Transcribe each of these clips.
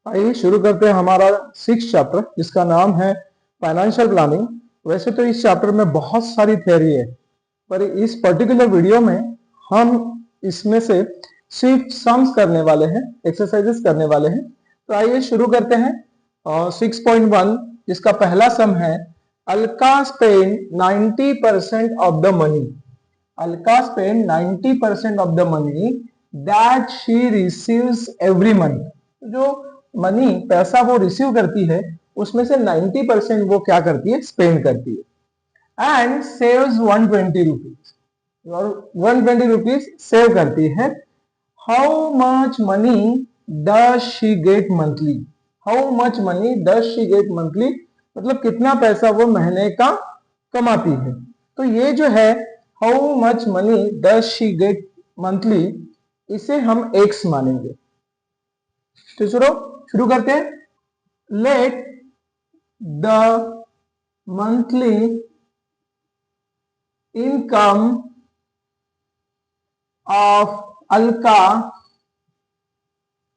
आइए शुरू करते हैं हमारा 6th चैप्टर जिसका नाम है फाइनेंशियल प्लानिंग। वैसे तो इस चैप्टर में बहुत सारी थ्योरी है, पर इस पर्टिकुलर वीडियो में हम इसमें से सिर्फ सम्स करने वाले हैं, एक्सरसाइजेस करने वाले हैं। तो आइए शुरू करते हैं। 6.1 जिसका पहला सम है, Alka spend 90% of the money. Alka spend 90% of the money that she receives every month. जो मनी पैसा वो रिसीव करती है उसमें से 90% वो क्या करती है, स्पेंड करती है। एंड सेव्स 120 रुपीज, और 120 रुपीज सेव करती है। How much money does she get monthly? How much money does she get monthly मतलब कितना पैसा वो महीने का कमाती है। तो ये जो है how much money does she get monthly, इसे हम एक्स मानेंगे। तो शुरू करते हैं। Late the monthly income of Alka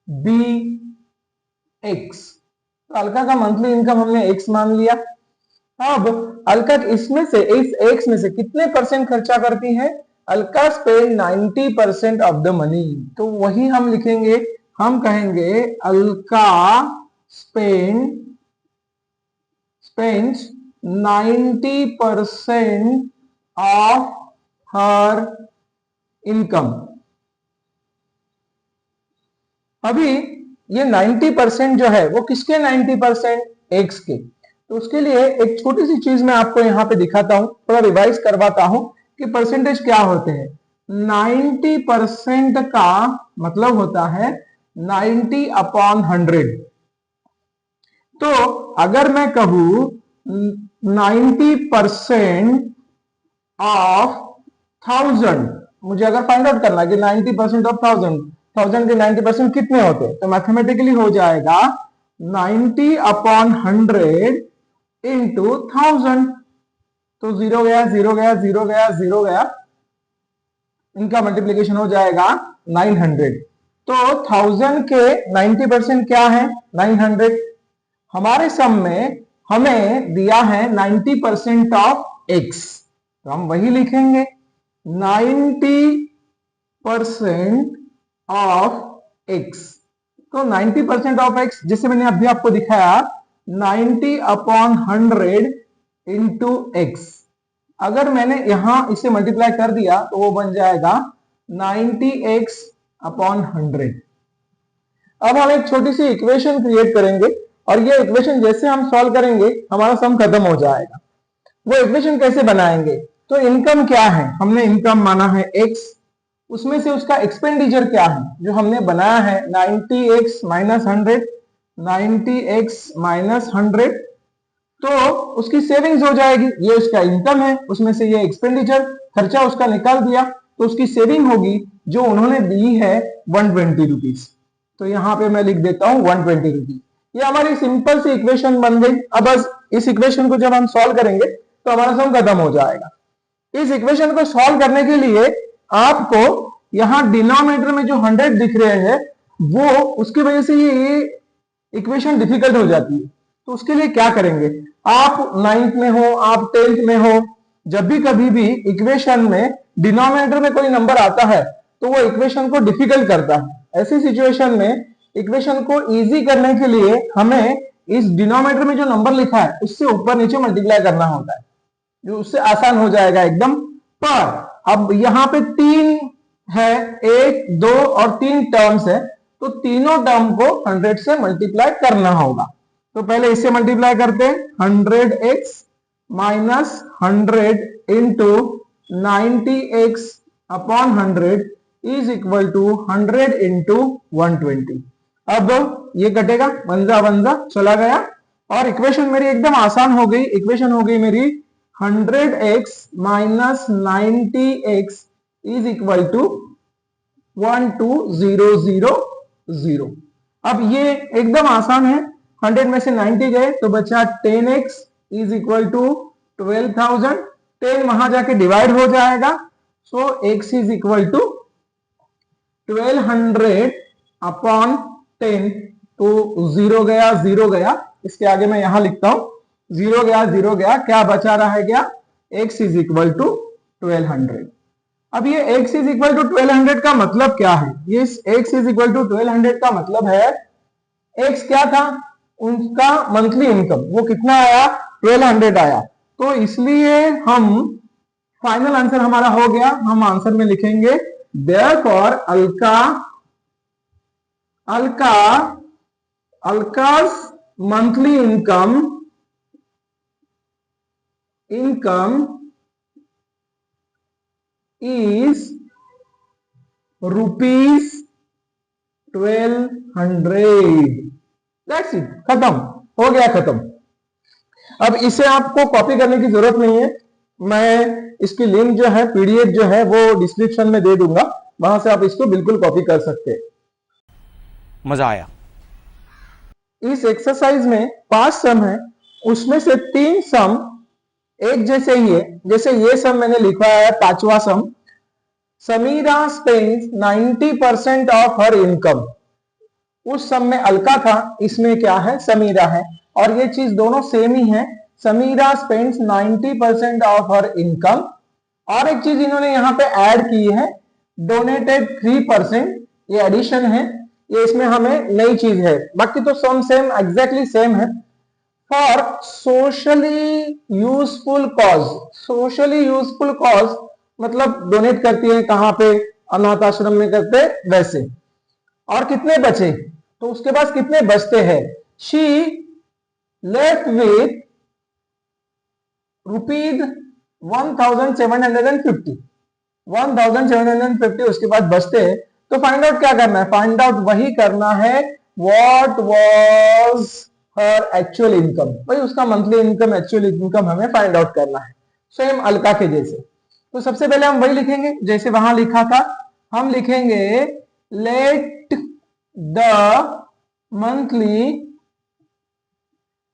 B x. तो अलका का मंथली इनकम हमने एक्स मान लिया। अब अलका इसमें से इस एक्स में से कितने परसेंट खर्चा करती है? Alka spend 90% of the money. तो वही हम लिखेंगे, हम कहेंगे Alka spends 90% of her income। अभी ये 90% जो है वो किसके 90%? एक्स के। तो उसके लिए एक छोटी सी चीज मैं आपको यहाँ पे दिखाता हूं, थोड़ा रिवाइज करवाता हूं कि परसेंटेज क्या होते हैं। 90% का मतलब होता है 90/100। तो अगर मैं कहूं 90% ऑफ 1000, मुझे अगर फाइंड आउट करना है कि 90% ऑफ 1000 के 90% कितने होते हैं, तो मैथमेटिकली हो जाएगा 90/100 इंटू 1000। तो 0 गया, 0 गया, 0 गया, 0 गया, इनका मल्टीप्लीकेशन हो जाएगा 900। तो 1000 के 90% क्या है? 900। हमारे सम में हमें दिया है 90% ऑफ एक्स, तो हम वही लिखेंगे 90% ऑफ एक्स। तो 90% ऑफ एक्स जिसे मैंने अभी आपको दिखाया 90/100 इंटू एक्स। अगर मैंने यहां इसे मल्टीप्लाई कर दिया तो वो बन जाएगा 90x/100। अब हम एक छोटी सी इक्वेशन क्रिएट करेंगे और ये इक्वेशन जैसे हम सॉल्व करेंगे हमारा सम खत्म हो जाएगा। वो इक्वेशन कैसे बनाएंगे? तो इनकम क्या है? हमने इनकम माना है x, उसमें से उसका एक्सपेंडिचर क्या है जो हमने बनाया है 90x - 100, 90x - 100। तो उसकी सेविंग्स हो जाएगी। ये उसका इनकम है, उसमें से ये एक्सपेंडिचर खर्चा उसका निकाल दिया, तो उसकी सेविंग होगी जो उन्होंने दी है 120 रुपीज। तो यहां पे मैं लिख देता हूं 120 रुपीज। ये हमारी सिंपल सी इक्वेशन बन गई। अब बस इस इक्वेशन को जब हम सॉल्व करेंगे तो हमारा सम खत्म हो जाएगा। इस इक्वेशन को सॉल्व करने के लिए आपको यहां डिनोमिनेटर में जो 100 दिख रहे हैं वो उसकी वजह से ये इक्वेशन डिफिकल्ट हो जाती है। तो उसके लिए क्या करेंगे, आप 9th में हो, आप 10th में हो, जब भी कभी भी इक्वेशन में डिनोमिनेटर में कोई नंबर आता है तो वो इक्वेशन को डिफिकल्ट करता है। ऐसी सिचुएशन में इक्वेशन को इजी करने के लिए हमें इस डिनोमिनेटर में जो नंबर लिखा है उससे ऊपर नीचे मल्टीप्लाई करना होता है, जो उससे आसान हो जाएगा एकदम। पर अब यहां पे 3 है, 1, 2 और 3 टर्म्स है, तो तीनों टर्म को 100 से मल्टीप्लाई करना होगा। तो पहले इससे मल्टीप्लाई करते हैं 100x - 100 into 90x/100 is equal to 100 into 120। अब ये कटेगा, वंजा वंजा चला गया और इक्वेशन मेरी एकदम आसान हो गई। इक्वेशन हो गई मेरी 100x - 90x is equal to 12000। अब ये एकदम आसान है। 100 में से 90 गए तो बचा 10x इज इक्वल टू 12,000। 10 वहां जाके डिवाइड हो जाएगा, सो x इज इक्वल टू 1200/10 तो 0 गया 0 गया, इसके आगे मैं यहां लिखता हूं 0 गया 0 गया, क्या बचा रह गया, x इज इक्वल टू 1200। अब ये x इज इक्वल टू 1200 का मतलब क्या है, ये x इज इक्वल टू 1200 का मतलब है x क्या था, उनका मंथली इनकम, वो कितना आया 1200 आया। तो इसलिए हम फाइनल आंसर हमारा हो गया, हम आंसर में लिखेंगे therefore Alka's monthly income is rupees 1200। That's it, खत्म हो गया, खत्म। अब इसे आपको कॉपी करने की जरूरत नहीं है, मैं इसकी लिंक जो है, पीडीएफ जो है वो डिस्क्रिप्शन में दे दूंगा, वहां से आप इसको बिल्कुल कॉपी कर सकते हैं। मजा आया। इस एक्सरसाइज में 5 सम है, उसमें से 3 सम एक जैसे ही है। जैसे ये सम मैंने लिखा है 5वां sum, Sameera spends 90% of her income. उस सम में अलका था, इसमें क्या है, समीरा है, और ये चीज दोनों सेम ही है। Samira spends 90% of her income, और एक चीज इन्होंने यहां पे ऐड की है, डोनेटेड 3%, ये एडिशन है, ये इसमें हमें नई चीज है, बाकी तो सम सेम एग्जैक्टली सेम है। For socially useful cause, socially useful cause मतलब डोनेट करती है कहां पे, अनाथ आश्रम में करते वैसे। और कितने बचे, तो उसके पास कितने बचते हैं, शी लेफ्ट विथ रुपीज 1750 उसके बाद बचते हैं। तो फाइंड आउट क्या करना है, फाइंड आउट वही करना है, what was her actual income, भाई उसका मंथली इनकम, एक्चुअल इनकम हमें फाइंड आउट करना है, सेम अलका के जैसे। तो सबसे पहले हम वही लिखेंगे जैसे वहां लिखा था, हम लिखेंगे let the monthly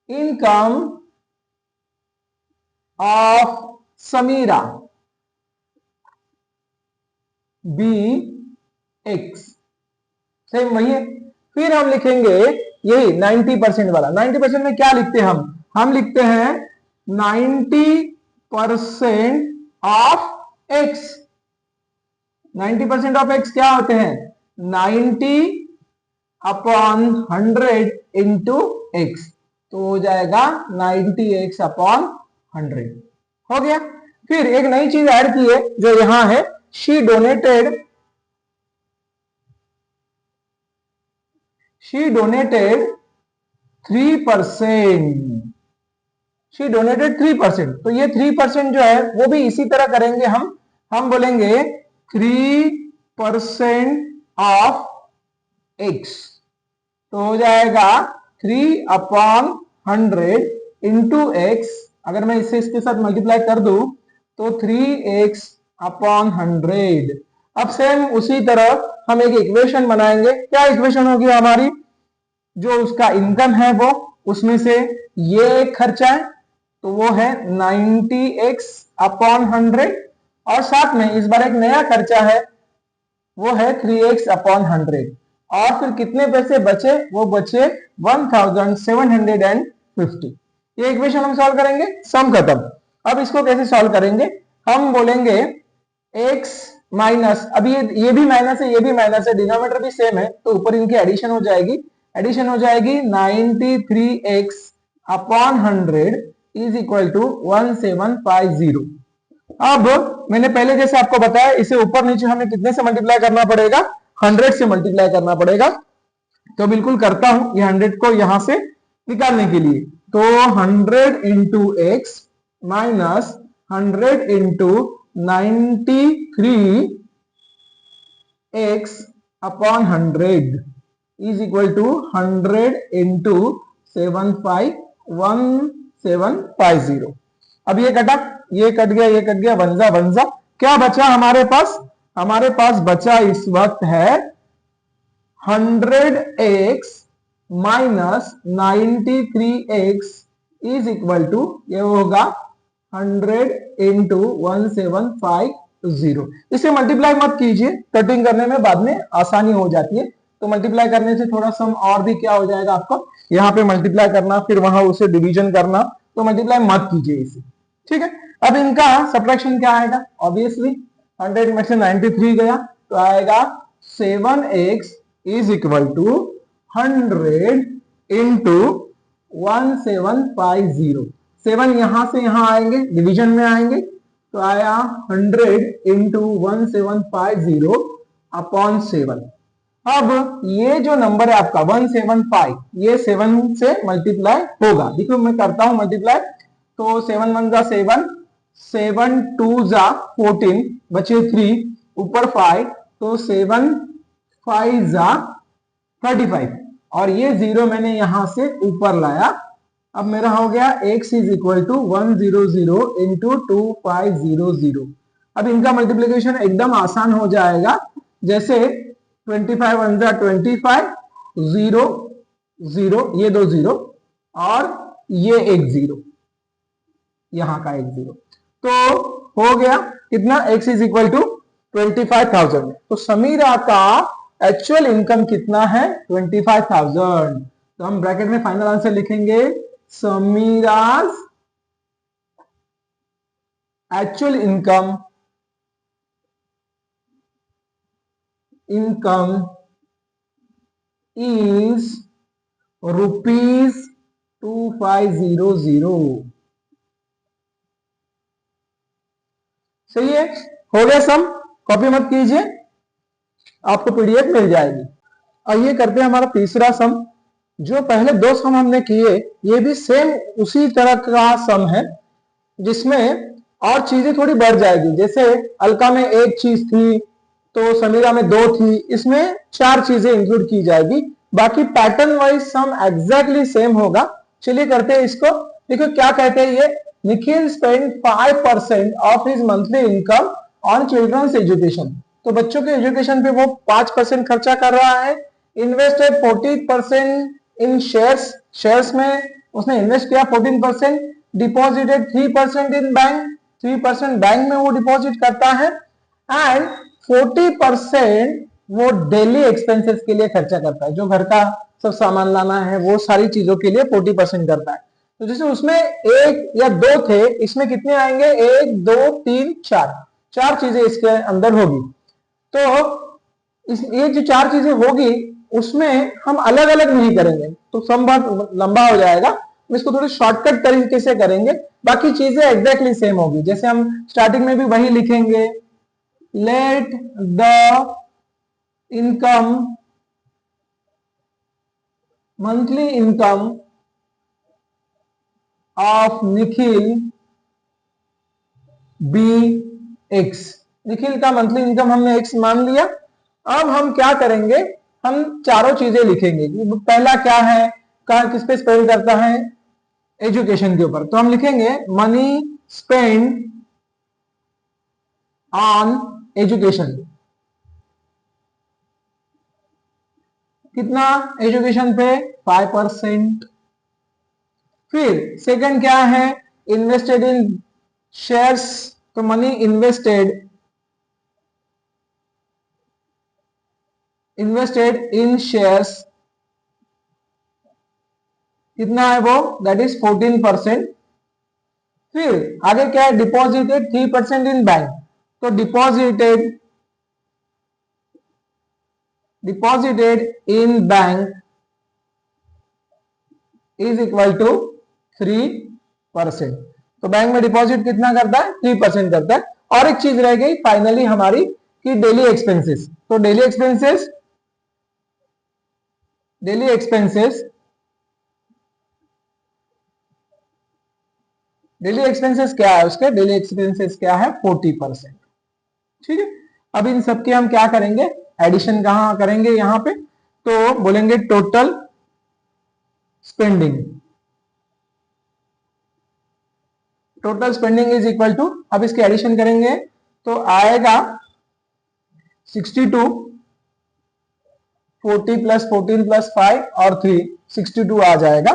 income of Samira be x, same वही है। फिर हम लिखेंगे यही 90% वाला, 90% में क्या लिखते हैं हम लिखते हैं 90% ऑफ एक्स। 90% ऑफ एक्स क्या होते हैं, 90 अपॉन 100 इंटू एक्स, तो हो जाएगा 90x अपॉन 100, हो गया। फिर एक नई चीज ऐड की है जो यहां है, शी डोनेटेड 3%, शी डोनेटेड 3%। तो ये 3% जो है वो भी इसी तरह करेंगे हम बोलेंगे 3% ऑफ एक्स, तो हो जाएगा 3 अपॉन 100 इंटू एक्स। अगर मैं इसे इसके साथ मल्टीप्लाई कर दूं तो 3x अपॉन 100। अब सेम उसी तरह हम एक इक्वेशन बनाएंगे, क्या इक्वेशन होगी हमारी, जो उसका इनकम है वो, उसमें से ये खर्चा है तो वो है 90x अपॉन 100, और साथ में इस बार एक नया खर्चा है वो है 3x अपॉन 100, और फिर कितने पैसे बचे, वो बचे 1750। ये इक्वेशन हम सॉल्व करेंगे, सम खत्म। अब इसको कैसे सॉल्व करेंगे, हम बोलेंगे x माइनस, अब ये भी माइनस है, ये भी माइनस है, डिनोमिनेटर भी सेम है, तो ऊपर इनकी एडिशन हो जाएगी, 93x upon 100 is equal to 1750। अब मैंने पहले जैसे आपको बताया, इसे ऊपर नीचे हमें कितने से मल्टीप्लाई करना पड़ेगा, 100 से मल्टीप्लाई करना पड़ेगा। तो बिल्कुल करता हूं ये 100 को यहां से निकालने के लिए, तो 100 into x minus 100 into 93x upon 100 is equal to 100 into 1750। अब ये कटा, ये कट गया, ये कट गया, वंजा वंजा, क्या बचा हमारे पास, हमारे पास बचा इस वक्त है 100x minus 93x is equal to, ये होगा 100 इंटू 1750। इसे मल्टीप्लाई मत कीजिए, कटिंग करने में बाद में आसानी हो जाती है, तो मल्टीप्लाई करने से थोड़ा सम और भी क्या हो जाएगा आपको, यहाँ पे मल्टीप्लाई करना फिर वहां उसे डिवीजन करना, तो मल्टीप्लाई मत कीजिए इसे, ठीक है। अब इनका सब्ट्रैक्शन क्या आएगा, ऑब्वियसली 100 में से 93 गया तो आएगा 7x is equal to 100 into 1750। 7 यहां से यहां आएंगे, डिवीजन में आएंगे, तो आया 100 इंटू 1750 अपॉन 7। अब ये जो नंबर है आपका 175, ये 7 से मल्टीप्लाई होगा। देखो मैं करता हूं मल्टीप्लाई, तो 7 1 जा 7, 7 2 जा 14, बचे 3, ऊपर 5, तो 7 5 जा 35, और ये जीरो मैंने यहां से ऊपर लाया। अब मेरा हो गया x is equal to 100 into 2500। अब इनका मल्टीप्लीकेशन एकदम आसान हो जाएगा, जैसे 25 1 जा 25, 0 0, ये 2 0 और ये एक 0, यहां का एक 0, तो हो गया कितना, x इज इक्वल टू 25,000। तो समीरा का एक्चुअल इनकम कितना है, 25,000। तो हम ब्रैकेट में फाइनल आंसर लिखेंगे, समीराज एक्चुअल इनकम इज ₹2500। सही है, हो गया सम, कॉपी मत कीजिए, आपको पीडीएफ मिल जाएगी। आइए करते हैं हमारा तीसरा सम। जो पहले 2 सम हमने किए, ये भी सेम उसी तरह का सम है, जिसमें और चीजें थोड़ी बढ़ जाएगी। जैसे अलका में एक चीज थी, तो समीरा में 2 थी, इसमें 4 चीजें इंक्लूड की जाएगी। बाकी पैटर्न वाइज सम एग्जैक्टली सेम होगा। चलिए करते हैं इसको। देखो क्या कहते हैं ये, Nikhil spend 5% of his monthly income on children's education. तो बच्चों के एजुकेशन पे वो 5% खर्चा कर रहा है। इन्वेस्टेड 14% इन शेयर्स, शेयर्स में उसने इन्वेस्ट किया 14%। डिपॉजिटेड 3% इन बैंक, 3% बैंक में वो डिपॉजिट करता है। एंड 40% वो डेली एक्सपेंसेस के लिए खर्चा करता है, जो घर का सब सामान लाना है वो सारी चीजों के लिए 40% करता है। तो जैसे उसमें 1 या 2 थे, इसमें कितने आएंगे, 1 2 3 4, 4 चीजें इसके अंदर होगी। तो ये जो 4 चीजें होगी, उसमें हम अलग अलग नहीं करेंगे, तो सम बहुत लंबा हो जाएगा। हम इसको थोड़े शॉर्टकट तरीके से करेंगे, बाकी चीजें एग्जैक्टली सेम होगी। जैसे हम स्टार्टिंग में भी वही लिखेंगे, let the income, monthly income of Nikhil be x. Nikhil का मंथली इनकम हमने x मान लिया। अब हम क्या करेंगे, हम चारों चीजें लिखेंगे। पहला क्या है, कहां किस पे स्पेंड करता है, एजुकेशन के ऊपर, तो हम लिखेंगे मनी स्पेंड ऑन एजुकेशन। कितना, एजुकेशन पे 5%। फिर सेकंड क्या है, इन्वेस्टेड इन शेयर्स, तो मनी इन्वेस्टेड इन शेयर्स, कितना है वो, दैट इज 14%। फिर आगे क्या है, डिपॉजिटेड 3% इन बैंक, तो deposited in bank is equal to 3%। तो बैंक में डिपॉजिट कितना करता है, 3% करता है। और एक चीज रह गई फाइनली हमारी, कि डेली एक्सपेंसेस। तो डेली एक्सपेंसेस क्या है, उसके डेली एक्सपेंसेस क्या है, 40%। ठीक है, अब इन सबके हम क्या करेंगे, एडिशन कहां करेंगे, यहां पे, तो बोलेंगे total spending. Total spending is equal to, अब इसके एडिशन करेंगे तो आएगा 62, 40 प्लस 14 प्लस 5 और 3, 62 आ जाएगा।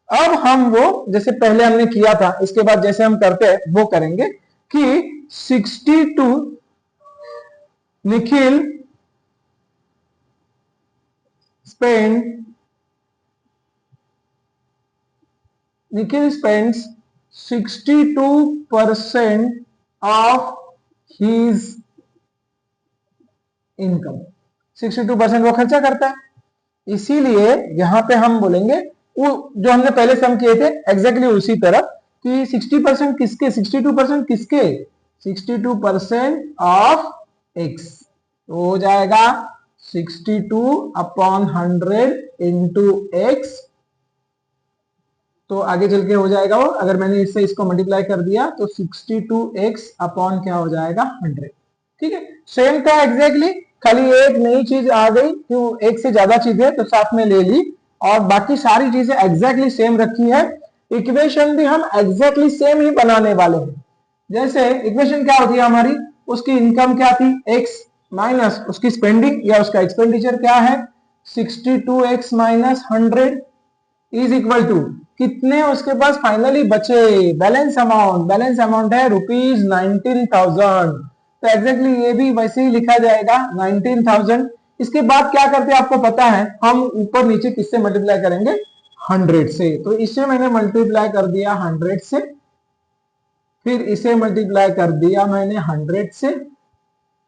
अब हम वो जैसे पहले हमने किया था, इसके बाद जैसे हम करते हैं वो करेंगे कि 62 Nikhil spends 62% of his income. 62% वो खर्चा करता है, इसीलिए यहां पे हम बोलेंगे वो जो हमने पहले सम किए थे एग्जैक्टली उसी तरह कि 60% किसके, 62% किसके, 62% ऑफ एक्स, तो हो जाएगा 62/100 इंटू एक्स। तो आगे चल के हो जाएगा वो, अगर मैंने इससे इसको मल्टीप्लाई कर दिया तो 62x अपॉन क्या हो जाएगा 100। ठीक है, सेम था एग्जैक्टली, खाली एक नई चीज आ गई क्यों, एक से ज्यादा चीजें तो साथ में ले ली और बाकी सारी चीजें एग्जैक्टली सेम रखी है। इक्वेशन भी हम एग्जैक्टली सेम ही बनाने वाले हैं। जैसे इक्वेशन क्या होती है हमारी, उसकी इनकम क्या थी x माइनस उसकी स्पेंडिंग या उसका एक्सपेंडिचर क्या है 62x minus 100 is equal to कितने उसके पास फाइनली बचे, बैलेंस अमाउंट है ₹19,000। तो एग्जैक्टली ये भी वैसे ही लिखा जाएगा 19,000। इसके बाद क्या करते हैं आपको पता है, हम ऊपर नीचे किससे मल्टीप्लाई करेंगे 100 से, तो इससे मैंने मल्टीप्लाई कर दिया 100 से, फिर इसे मल्टीप्लाई कर दिया मैंने 100 से,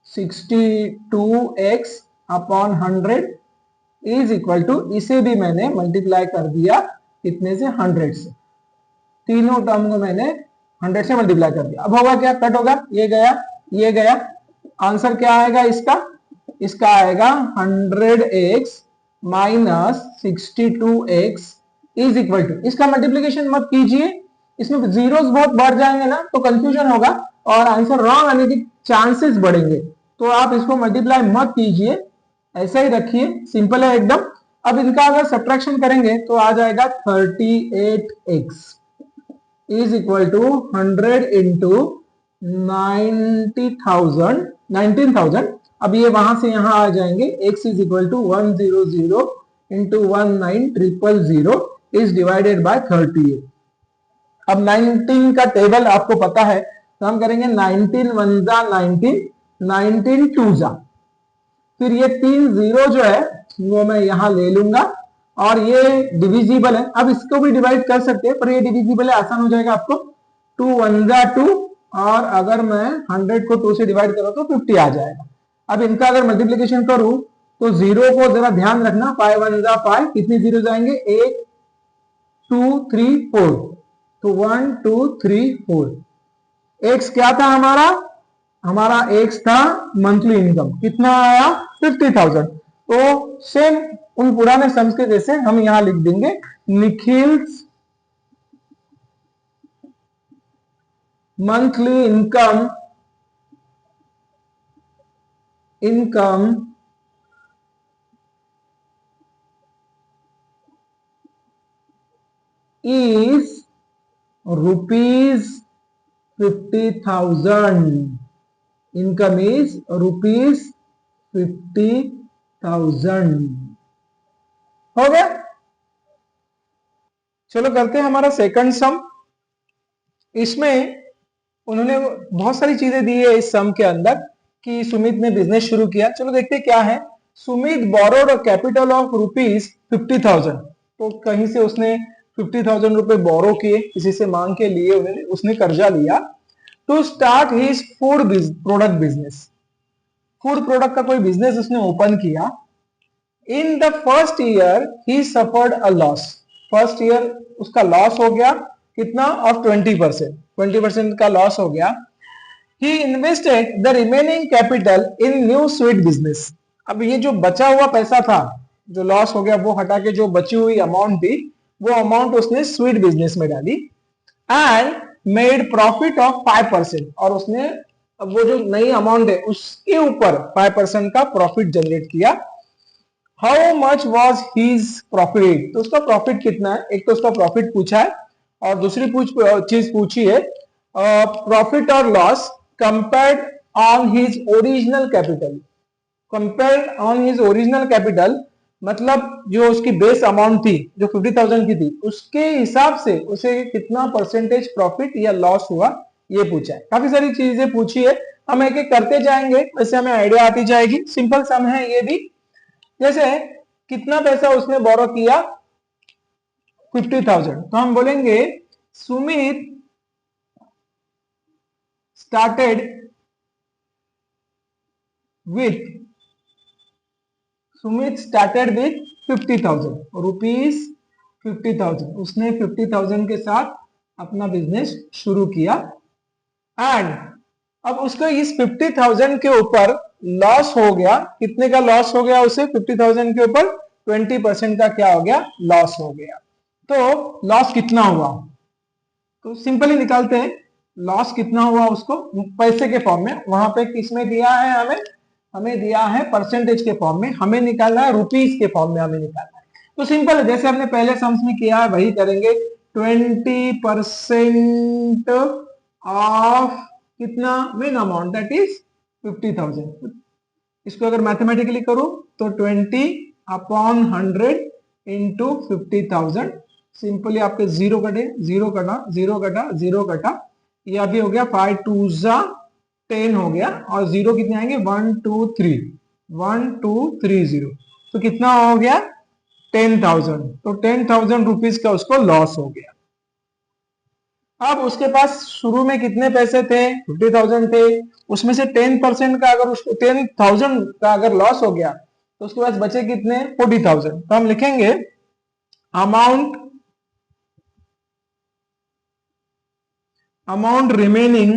62x upon 100 is equal to, इसे भी मैंने मल्टीप्लाई कर दिया कितने से 100 से, तीनों टर्म को मैंने 100 से मल्टीप्लाई कर दिया। अब होगा क्या, कट होगा, ये गया ये गया, आंसर क्या आएगा इसका, इसका आएगा 100x minus 62x is equal to, इसका मल्टीप्लीकेशन मत कीजिए, इसमें जीरोस बहुत बढ़ जाएंगे ना तो कंफ्यूजन होगा और आंसर रॉन्ग आने के चांसेस बढ़ेंगे, तो आप इसको मल्टीप्लाई मत कीजिए, ऐसा ही रखिए, सिंपल है एकदम। अब इनका अगर सब्ट्रैक्शन करेंगे तो आ जाएगा 38x is equal to 100 into 19,000। अब ये वहां से यहां आ जाएंगे, x is equal to 100 into 19,000 is divided by 38। अब 19 का टेबल आपको पता है, तो हम करेंगे 19 1 जा 19, 19 2 जा, फिर ये 3 जीरो जो है वो मैं यहां ले लूंगा और ये डिविजिबल है, अब इसको भी डिवाइड कर सकते हैं पर ये डिविजिबल है, आसान हो जाएगा आपको, 2 1 जा 2 और अगर मैं 100 को 2 से डिवाइड करूं तो 50 आ जाएगा। अब इनका अगर मल्टीप्लीकेशन करूं तो जीरो को जरा ध्यान रखना, 5 1 जा 5, कितने जीरो जाएंगे 1 2 3 4, तो 1 2 3 4। एक्स क्या था हमारा एक्स था मंथली इनकम, कितना आया 50,000। तो सेम उन पुराने सम्स के जैसे हम यहां लिख देंगे Nikhil's monthly income is ₹50,000, income is ₹50,000। हो गया, चलो करते हैं हमारा सेकंड सम। इसमें उन्होंने बहुत सारी चीजें दी है इस सम के अंदर कि सुमित ने बिजनेस शुरू किया, चलो देखते हैं क्या है। सुमित बोरोड कैपिटल ऑफ ₹50,000, तो कहीं से उसने 50,000 रुपए बोरो किए, किसी से मांग के लिए उसने कर्जा लिया to start his food product business, food product का कोई बिजनेस उसने ओपन किया। इन द फर्स्ट ईयर ही suffered a loss, first year उसका लॉस हो गया कितना ऑफ 20% का लॉस हो गया। He invested the remaining capital in new sweet business, अब ये जो बचा हुआ पैसा था जो लॉस हो गया वो हटा के जो बची हुई अमाउंट थी वो अमाउंट उसने स्वीट बिजनेस में डाली एंड मेड प्रॉफिट ऑफ 5%, और उसने वो जो नई अमाउंट है उसके ऊपर 5% का प्रॉफिट जनरेट किया। How much was his profit, तो उसका प्रॉफिट कितना है, एक तो उसका प्रॉफिट पूछा है और दूसरी चीज पूछी है प्रॉफिट और loss compared on his original capital. Compared on his original capital मतलब जो उसकी बेस अमाउंट थी जो 50,000 की थी उसके हिसाब से उसे कितना परसेंटेज प्रॉफिट या लॉस हुआ ये पूछा है। काफी सारी चीजें पूछी है, हम एक एक करते जाएंगे, वैसे हमें आइडिया आती जाएगी। सिंपल सम है ये भी। जैसे कितना पैसा उसने बोरो किया? 50,000। तो हम बोलेंगे सुमित स्टार्टेड विथ 50,000 रुपीज 50,000। उसने 50,000 के साथ अपना बिजनेस शुरू किया एंड अब उसको इस 50,000 के ऊपर लॉस हो गया। कितने का लॉस हो गया उसे? 50,000 के ऊपर 20% का क्या हो गया? लॉस हो गया। तो लॉस कितना हुआ? तो सिंपली निकालते हैं लॉस कितना हुआ उसको पैसे के फॉर्म में। वहां पे किसमें दिया है? हमें दिया है परसेंटेज के फॉर्म में। हमें निकालना है रुपीस के फॉर्म में, हमें निकालना है। तो सिंपल है, जैसे हमने पहले सम्स में किया है वही करेंगे। 20% ऑफ कितना? Main amount that is 50,000। इसको अगर मैथमेटिकली करूं तो 20/100 इंटू 50,000। सिंपली आपके जीरो कटे, जीरो कटा, जीरो कटा, जीरो कटा, ये अभी हो गया 5 2 10 हो गया। और जीरो कितने आएंगे? 1 2 3 1 2 3 0। तो कितना हो गया? 10,000। तो 10,000 रुपीज का उसको लॉस हो गया। अब उसके पास शुरू में कितने पैसे थे? 50,000 थे। उसमें से 10% का अगर उसको 10,000 का अगर लॉस हो गया तो उसके पास बचे कितने? 40,000। तो हम लिखेंगे amount remaining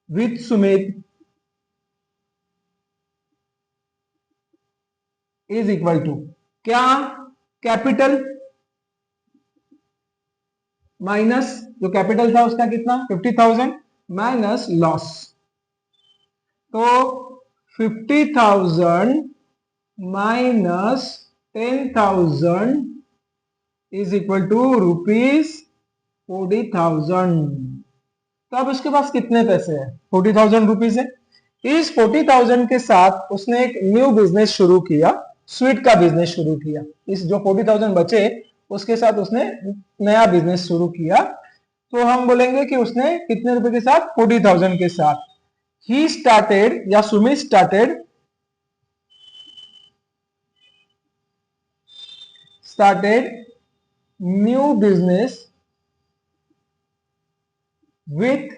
with Sumit is equal to क्या? कैपिटल माइनस जो कैपिटल था उसका कितना? 50,000 माइनस लॉस। तो 50,000 minus 10,000 is equal to rupees 40,000। तो अब उसके पास कितने पैसे हैं? 40,000 रुपीज है। इस 40,000 के साथ उसने एक न्यू बिजनेस शुरू किया, स्वीट का बिजनेस शुरू किया। इस जो 40,000 बचे उसके साथ उसने नया बिजनेस शुरू किया। तो हम बोलेंगे कि उसने कितने रुपए के साथ? 40,000 के साथ। ही स्टार्टेड या Sumit started new business with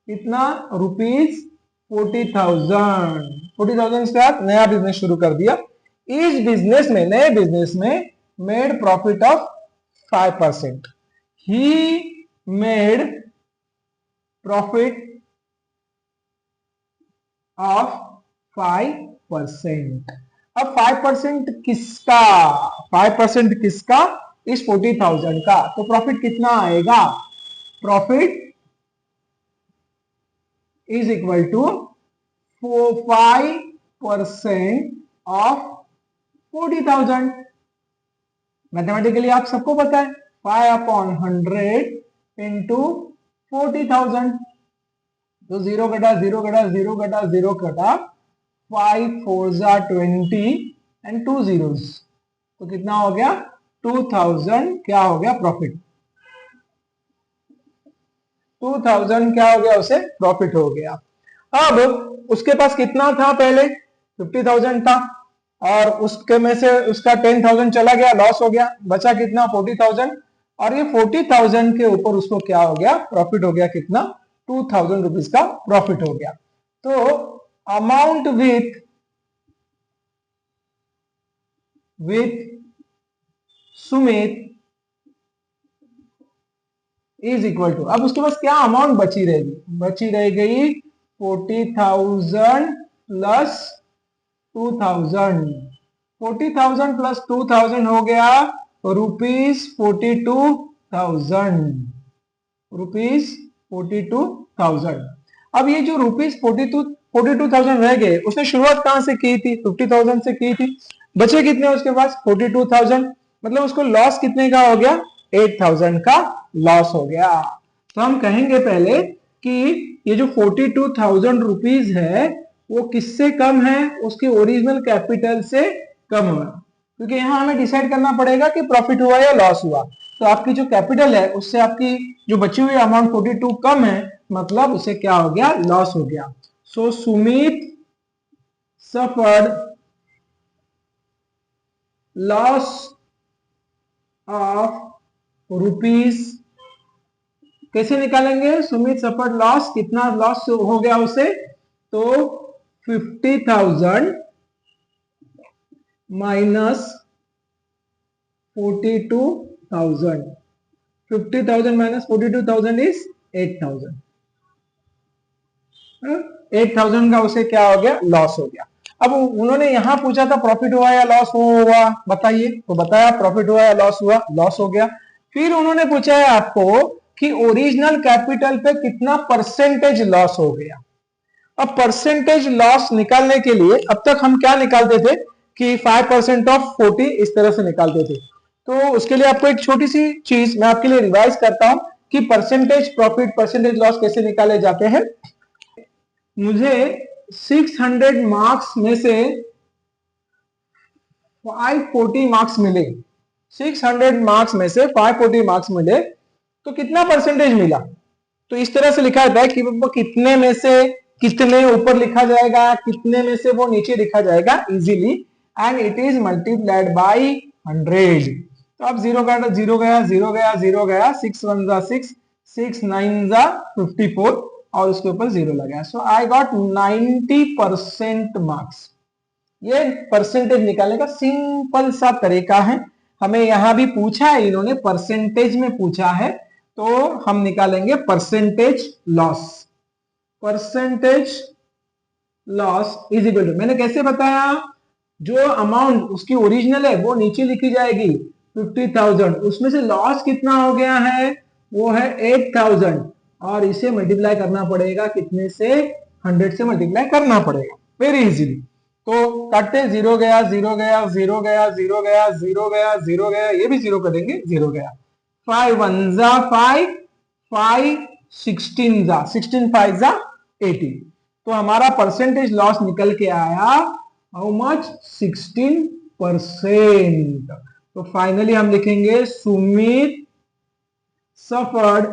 कितना? रुपीज 40,000। 40,000 के साथ नया बिजनेस शुरू कर दिया। इस बिजनेस में, नए बिजनेस में made profit of 5%। He made profit of 5%। अब 5% किसका? 5% किसका? इस 40,000 का। तो प्रॉफिट कितना आएगा? Profit is equal to 5% of 40,000। Mathematically आप सबको पता है 5/100 इंटू 40,000। तो जीरो कटा, जीरो कटा, जीरो कटा, जीरो कटा, 5 4 20 एंड 2 zeros। तो कितना हो गया? 2,000 क्या हो गया? प्रॉफिट। 2,000 क्या हो गया? उसे प्रॉफिट हो गया। अब उसके पास कितना था? पहले 50,000 था और उसके में से उसका 10,000 चला गया, लॉस हो गया। बचा कितना? 40,000। और ये 40,000 के ऊपर उसको क्या हो गया? प्रॉफिट हो गया। कितना? 2,000 रुपीज का प्रॉफिट हो गया। तो amount with Sumit is equal to, अब उसके पास क्या अमाउंट बची रहेगी? बची रह गई 40,000 प्लस 2,000। 40,000 प्लस 2,000 हो गया रुपीज 42,000। रुपीज 42,000। अब ये जो रुपीज 42,000 रह गए, उसने शुरुआत कहां से की थी? 50,000 से की थी। बचे कितने उसके पास? 42,000। मतलब उसको लॉस कितने का हो गया? 8,000 का लॉस हो गया। तो हम कहेंगे पहले कि ये जो 42,000 रुपीज है वो किससे कम है? उसके ओरिजिनल कैपिटल से कम हुआ। क्योंकि यहां हमें डिसाइड करना पड़ेगा कि प्रॉफिट हुआ या लॉस हुआ। तो आपकी जो कैपिटल है उससे आपकी जो बची हुई अमाउंट 42 कम है, मतलब उसे क्या हो गया? लॉस हो गया। सो Sumit suffered loss of rupees, कैसे निकालेंगे? सुमित सफर्ड लॉस, कितना लॉस हो गया उसे? तो 50,000 माइनस 42,000, 50,000 माइनस 42,000 इज 8,000। 8,000 का उसे क्या हो गया? लॉस हो गया। अब उन्होंने यहां पूछा था प्रॉफिट हुआ या लॉस हुआ, बताइए। तो बताया प्रॉफिट हुआ या लॉस हुआ? लॉस हो गया। फिर उन्होंने पूछा है आपको कि ओरिजिनल कैपिटल पे कितना परसेंटेज लॉस हो गया। अब परसेंटेज लॉस निकालने के लिए अब तक हम क्या निकालते थे कि 5% ऑफ 40 इस तरह से निकालते थे। तो उसके लिए आपको एक छोटी सी चीज मैं आपके लिए रिवाइज करता हूं कि परसेंटेज प्रॉफिट परसेंटेज लॉस कैसे निकाले जाते हैं। मुझे 600 मार्क्स में से 540 मार्क्स मिले, 600 मार्क्स में से 540 मार्क्स मिले, तो कितना परसेंटेज मिला? तो इस तरह से लिखा जाता है कि वो कितने में से कितने ऊपर लिखा जाएगा, कितने में से वो नीचे लिखा जाएगा easily, and it is multiplied by 100। तो अब जीरो गया, जीरो गया, जीरो गया, जीरो गया, 6 1 जा 6, 6 9 जा 54 और उसके ऊपर जीरो लगा। सो आई गॉट 90% मार्क्स। ये परसेंटेज निकालने का सिंपल सा तरीका है। हमें यहां भी पूछा है, इन्होंने परसेंटेज में पूछा है, तो हम निकालेंगे percentage loss. Percentage loss is equal to, मैंने कैसे बताया? जो अमाउंट उसकी ओरिजिनल है वो नीचे लिखी जाएगी 50,000, उसमें से लॉस कितना हो गया है? वो है 8,000, और इसे मल्टीप्लाई करना पड़ेगा कितने से? 100 से मल्टीप्लाई करना पड़ेगा, वेरी इजीली। तो काटते, जीरो गया, जीरो गया, जीरो गया, जीरो गया, जीरो गया, जीरो गया, ये भी जीरो करेंगे, जीरो गया। 5 1 जा 5, 5 16 जा 16, 5 जा 18। तो हमारा परसेंटेज लॉस निकल के आया हाउ मच? 16%। तो फाइनली हम लिखेंगे सुमित सफर्ड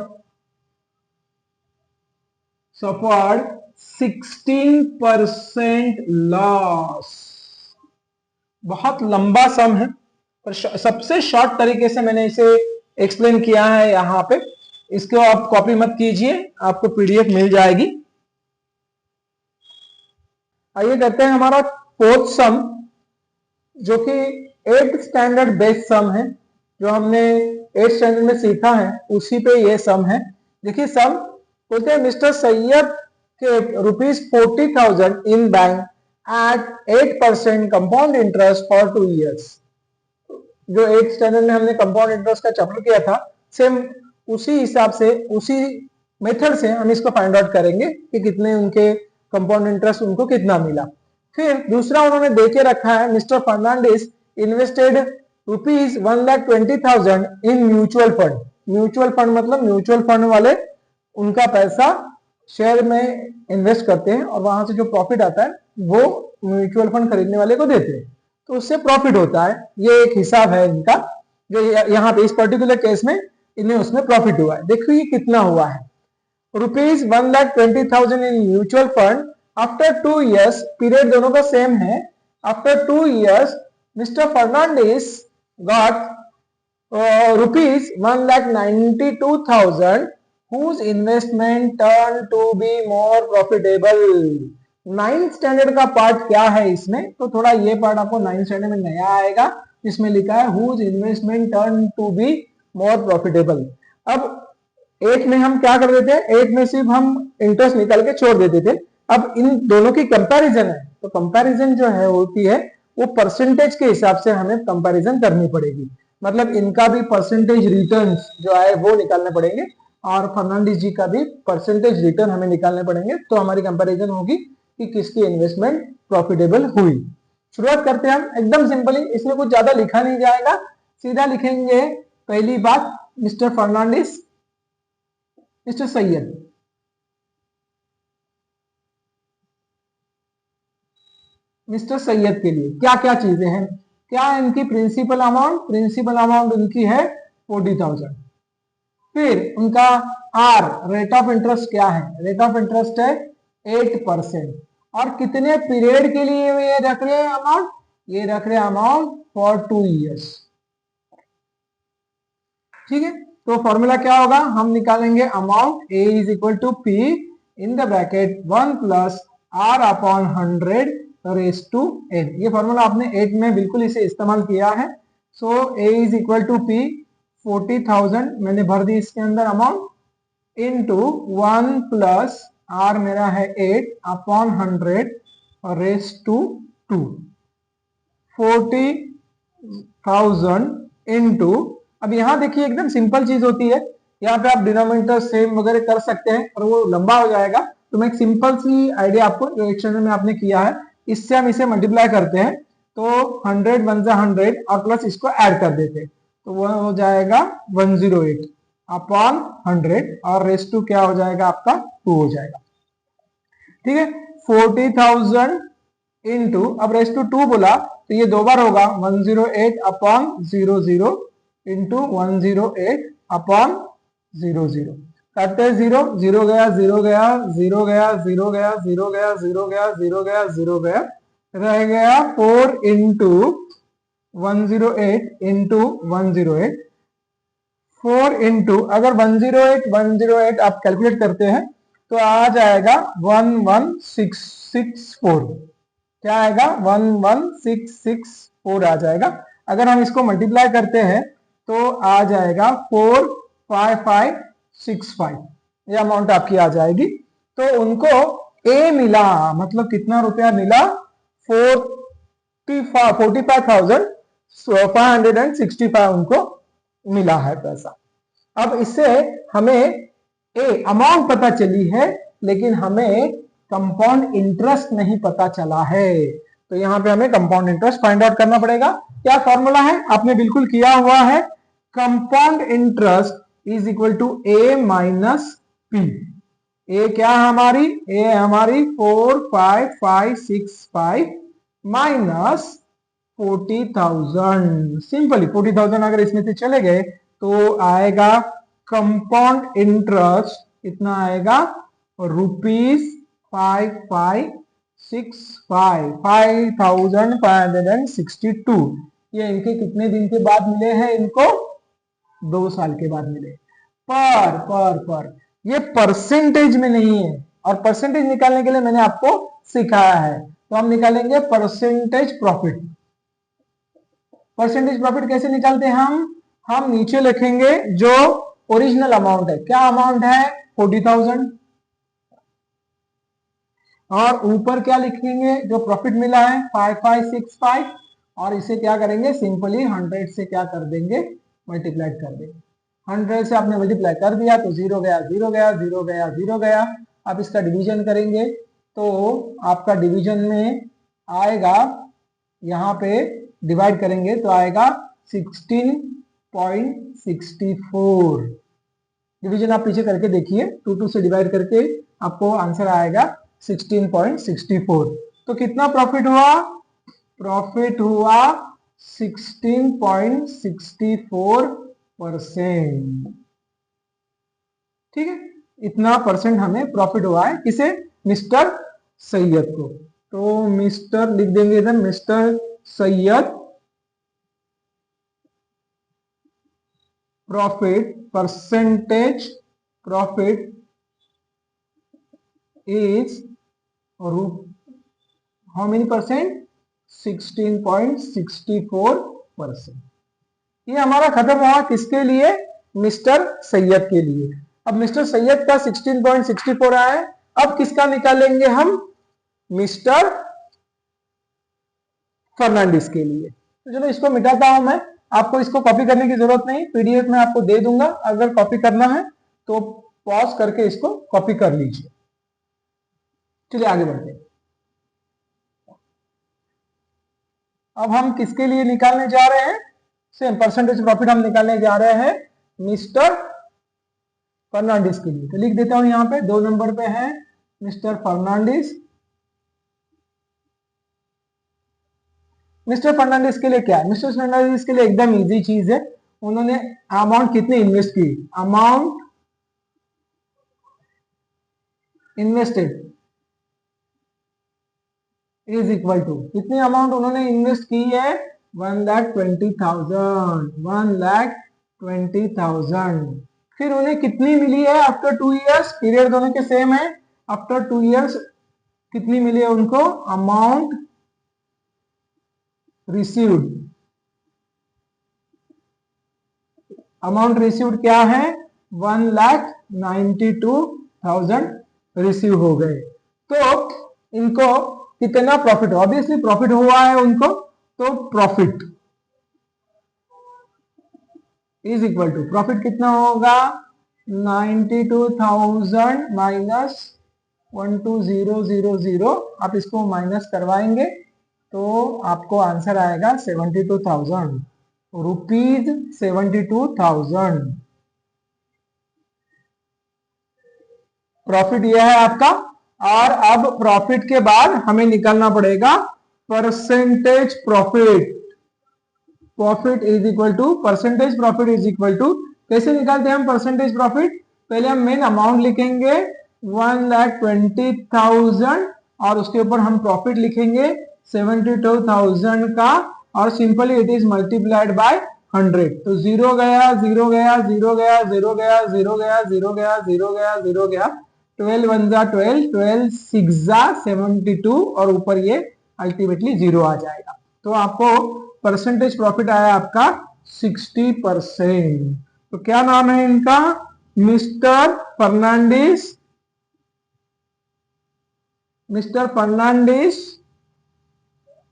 16% लॉस। बहुत लंबा सम है, पर सबसे शॉर्ट तरीके से मैंने इसे एक्सप्लेन किया है यहां पे। इसको आप कॉपी मत कीजिए, आपको पीडीएफ मिल जाएगी। आइए करते हैं हमारा फोर्थ सम, जो कि 8th स्टैंडर्ड बेस्ड सम है, जो हमने 8th स्टैंडर्ड में सीखा है उसी पे ये सम है। देखिए सम बोलते हैं मिस्टर सैयद के ₹40,000 in bank at 8% compound interest for 2 years। जो 8th स्टैंडर्ड में हमने कंपाउंड इंटरेस्ट का चैप्टर किया था, सेम उसी हिसाब से उसी मेथड से हम इसको फाइंड आउट करेंगे कि कितने उनके कंपाउंड इंटरेस्ट उनको कितना मिला। फिर दूसरा उन्होंने देके रखा है mister Fernandes invested ₹1,20,000 in mutual fund. Mutual fund मतलब म्यूचुअल फंड वाले उनका पैसा शेयर में इन्वेस्ट करते हैं और वहां से जो प्रॉफिट आता है वो म्यूचुअल फंड खरीदने वाले को देते हैं, तो उससे प्रॉफिट होता है। ये एक हिसाब है इनका, जो यहाँ पे इस पर्टिकुलर केस में इन्हें उसमें प्रॉफिट हुआ है। देखो ये कितना हुआ है, ₹1,20,000 in mutual fund after 2 years, period दोनों का सेम है। After 2 years mister Fernandes got ₹1,92,000 whose investment turned to be more profitable। 9th standard का पार्ट क्या है इसमें, तो थोड़ा ये पार्ट आपको 9th स्टैंडर्ड में नया आएगा, इसमें लिखा है whose investment turned to be more profitable। अब 8 में हम क्या कर देते हैं, 8 में सिर्फ हम इंटरेस्ट निकाल के छोड़ देते थे। अब इन दोनों की कंपैरिजन है, तो कंपैरिजन जो है होती है वो परसेंटेज के हिसाब से हमें कंपैरिजन करनी पड़ेगी। मतलब इनका भी परसेंटेज रिटर्न्स जो है वो निकालने पड़ेंगे और फर्नांडिस जी का भी परसेंटेज रिटर्न हमें निकालने पड़ेंगे, तो हमारी कंपैरिजन होगी कि किसकी इन्वेस्टमेंट प्रॉफिटेबल हुई। शुरुआत करते हैं हम एकदम सिंपली, इसमें कुछ ज्यादा लिखा नहीं जाएगा, सीधा लिखेंगे पहली बात mister Fernandes, mister Syed. Mister Syed के लिए क्या क्या चीजें हैं, क्या इनकी प्रिंसिपल अमाउंट उनकी है 40,000। फिर उनका आर रेट ऑफ इंटरेस्ट क्या है, रेट ऑफ इंटरेस्ट है 8%। और कितने पीरियड के लिए ये रख रहे हैं अमाउंट, ये रख रहे हैं अमाउंट फॉर 2 years। ठीक है, तो फॉर्मूला क्या होगा, हम निकालेंगे amount A is equal to P in the bracket 1 plus R upon 100 raise to N. ये फॉर्मूला आपने 8 में बिल्कुल इसे इस्तेमाल किया है। So A is equal to P 40,000 मैंने भर दी इसके अंदर अमाउंट इनटू 1 प्लस आर मेरा है 8 अपॉन 100 रेस टू 2। 40,000 इनटू, अब यहां देखिए एकदम सिंपल चीज होती है, यहाँ पे आप डिनोमिनेटर सेम वगैरह कर सकते हैं और वो लंबा हो जाएगा, तो मैं एक सिंपल सी आइडिया आपको रिएक्शन में आपने किया है, इससे हम इसे मल्टीप्लाई करते हैं तो 100 बन जा 100 और प्लस इसको ऐड कर देते हैं तो वह हो जाएगा 108 अपॉन 100 और रेस टू क्या हो जाएगा आपका 2 हो जाएगा। ठीक है, 40,000 इनटू, अब रेस टू 2 बोला तो ये दो बार होगा 108 अपॉन 00 इंटू 108 अपॉन 00, करते हैं 0 0 गया 0 गया 0 गया 0 गया 0 गया 0 गया 0 गया 0 गया, रह गया 4 इंटू 108 इंटू 108, 4 इंटू, अगर 108 आप कैलकुलेट करते हैं तो आ जाएगा 11664। क्या आएगा 11664 आ जाएगा। अगर हम इसको मल्टीप्लाई करते हैं तो आ जाएगा 45565, ये अमाउंट आपकी आ जाएगी। तो उनको ए मिला, मतलब कितना रुपया मिला, 45,565 उनको मिला है पैसा। अब इससे हमें ए अमाउंट पता चली है लेकिन हमें कंपाउंड इंटरेस्ट नहीं पता चला है, तो यहां पे हमें कंपाउंड इंटरेस्ट फाइंड आउट करना पड़ेगा। क्या फॉर्मूला है, आपने बिल्कुल किया हुआ है, compound interest is equal to A minus P. A क्या है हमारी, ए हमारी 45565 माइनस 40,000। सिंपली 40,000 अगर इसमें से चले गए तो आएगा कंपाउंड इंटरेस्ट, इतना आएगा ₹5,562। ये इनके कितने दिन के बाद मिले हैं, इनको 2 साल के बाद मिले। पर ये परसेंटेज में नहीं है, और परसेंटेज निकालने के लिए मैंने आपको सिखाया है, तो हम निकालेंगे परसेंटेज प्रॉफिट। परसेंटेज प्रॉफिट कैसे निकालते हैं हम नीचे लिखेंगे जो ओरिजिनल अमाउंट है। क्या अमाउंट है 40,000, और ऊपर क्या लिखेंगे जो प्रॉफिट मिला है 5565, और इसे क्या करेंगे सिंपली 100 से क्या कर देंगे मल्टीप्लाई कर देंगे। 100 से आपने मल्टीप्लाई कर दिया तो 0 गया 0 गया 0 गया 0 गया। अब इसका डिवीजन करेंगे तो आपका डिवीजन में आएगा, यहाँ पे डिवाइड करेंगे तो आएगा 16.64। डिवीजन आप पीछे करके देखिए, 2 से डिवाइड करके आपको आंसर आएगा 16.64। तो कितना प्रॉफिट हुआ, प्रॉफिट हुआ 16.64%। ठीक है, इतना परसेंट हमें प्रॉफिट हुआ है, किसे, मिस्टर सैयद को। तो मिस्टर लिख देंगे इधर, mister Syed profit, percentage profit is how many percent, 16.64%। ये हमारा खत्म हुआ किसके लिए, मिस्टर सैयद के लिए। अब मिस्टर सैयद का 16.64 आया है, अब किसका निकालेंगे हम, मिस्टर फर्नांडिस के लिए। तो चलो इसको मिटाता हूं मैं, आपको इसको कॉपी करने की जरूरत नहीं, पीडीएफ में आपको दे दूंगा, अगर कॉपी करना है तो पॉज करके इसको कॉपी कर लीजिए। चलिए आगे बढ़ते हैं। अब हम किसके लिए निकालने जा रहे हैं, सेम परसेंटेज प्रॉफिट हम निकालने जा रहे हैं मिस्टर फर्नांडिस के लिए। तो लिख देता हूं यहां पे 2 नंबर पे है मिस्टर फर्नांडिस। मिस्टर फर्नांडिस के लिए क्या है, मिस्टर फर्नांडिस के लिए एकदम इजी चीज है, उन्होंने अमाउंट कितनी इन्वेस्ट की, amount invested is equal to कितनी अमाउंट उन्होंने इन्वेस्ट की है 1,20,000 1,20,000। फिर उन्हें कितनी मिली है आफ्टर 2 इयर्स, पीरियड दोनों के सेम है। आफ्टर 2 इयर्स कितनी मिली है उनको, अमाउंट रिसीव्ड, अमाउंट रिसीव्ड क्या है 1,92,000 रिसीव हो गए। तो इनको कितना प्रॉफिट, ऑब्वियसली प्रॉफिट हुआ है उनको, तो profit is equal to, profit कितना होगा 92,000 माइनस 12,000, आप इसको माइनस करवाएंगे तो आपको आंसर आएगा 72,000 रुपीज, 72,000 प्रॉफिट यह है आपका। और अब प्रॉफिट के बाद हमें निकालना पड़ेगा percentage profit. Profit is equal to, percentage profit is equal to, कैसे निकालते हैं हम परसेंटेज प्रॉफिट, पहले हम मेन अमाउंट लिखेंगे 1,20,000 और उसके ऊपर हम प्रॉफिट लिखेंगे 72,000 का, और simply it is multiplied by 100। तो 0 गया 0 गया 0 गया 0 गया 0 गया 0 गया 0 गया 0 गया, 12 1 जा 12, 12 6 जा 72 और ऊपर ये अल्टीमेटली 0 आ जाएगा। तो आपको परसेंटेज प्रॉफिट आया आपका 60%। तो क्या नाम है इनका, mister Fernandes, mister Fernandes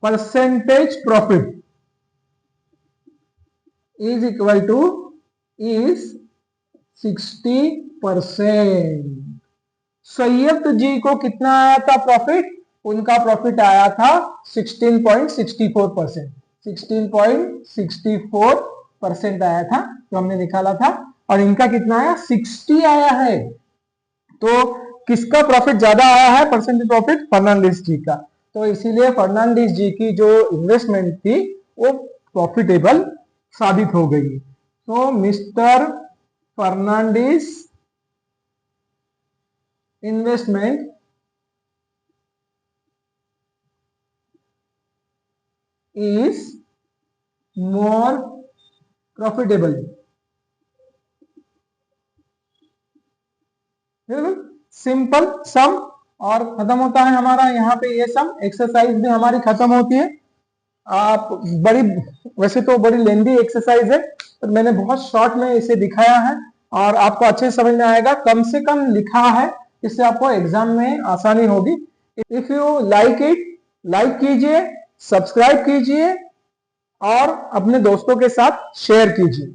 percentage profit is equal to is 60%। Syed ji को कितना आया था प्रॉफिट, उनका प्रॉफिट आया था 16.64%, 16.64% आया था जो हमने निकाला था, और इनका कितना आया 60 आया है। तो किसका प्रॉफिट ज्यादा आया है परसेंटेज प्रॉफिट, फर्नांडिस जी का। तो इसीलिए फर्नांडिस जी की जो इन्वेस्टमेंट थी वो प्रॉफिटेबल साबित हो गई। तो mister Fernandes investment is more profitable। Simple sum, और खत्म होता है हमारा यहाँ पे ये सम। एक्सरसाइज भी हमारी खत्म होती है। आप बड़ी, वैसे तो बड़ी लेंदी एक्सरसाइज है, पर मैंने बहुत शॉर्ट में इसे दिखाया है और आपको अच्छे से समझ में आएगा। कम से कम लिखा है, इससे आपको एग्जाम में आसानी होगी। If you like it, like कीजिए, सब्सक्राइब कीजिए और अपने दोस्तों के साथ शेयर कीजिए।